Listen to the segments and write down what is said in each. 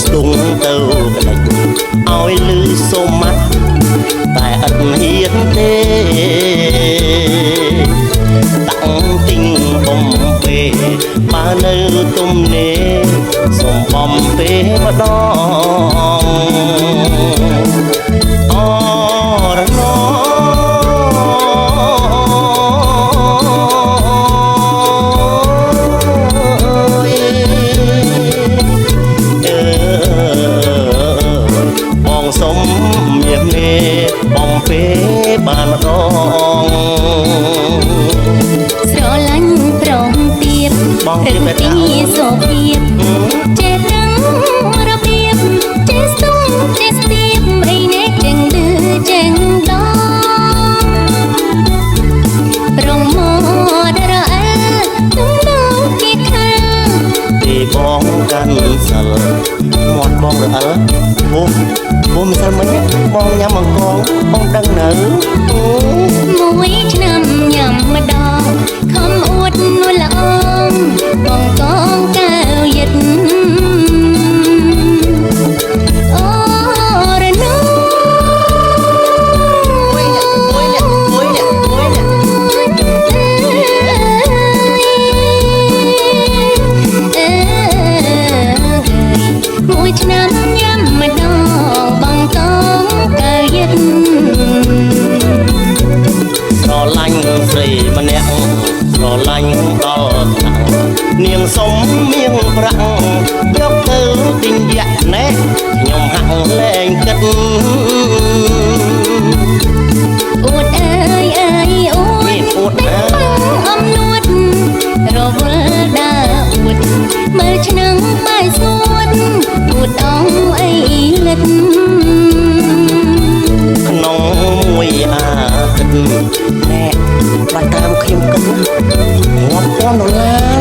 ស្ទង់ទៅក្តិចឲ្យលឺសូមម៉ាត់តែអត់ហ៊ានទេតាំងទិញបំពេបើនៅទំនេរសូមបំពេម្ដងអរណបងសុំមាសមេបំពេបានម្ដងស្រឡាញ់ប្រងទៀតបងទៀតបែបណាសុភាពចេះដឹងរបៀបចេះស្ទង់ចេះស្ទាបអីនេះចេញលឺចេញដល់ប្រងមករអើទំនោះគេខាទេបងកាន់សិលមាត់បងរអើពុំមិនសិលមិញបងញ៉ាំអង្គបងដឹងនៅមួយឆ្នាំញ៉ាំម្ដងខំអួតនួនល្អបងកងកៅយិតអូរណូមួយឆ្នាំញ៉ាំម្ដងបងកងកៅយិតស្រឡាញ់ស្រីម្នាក់ស្រឡាញ់ដល់ថ្នាក់នាងសុំមៀងប្រាក់យកទៅទិញយ៉ាក់ណែខ្ញុំហាក់លែងគិតអួតអើយអើយអួតតែអំនួតរវល់ដើរអួតមើលឆ្នាំងបាយសួតអួតអងអីលិតក្នុងមួយអាទិត្យណែបាច់តាមខ្ញុំគិត$1000ណា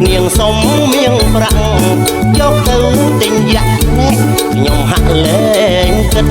នាងសុំមៀងប្រាក់យកទៅទិញយ៉ាក់ណែខ្ញុំហាក់លែងគិត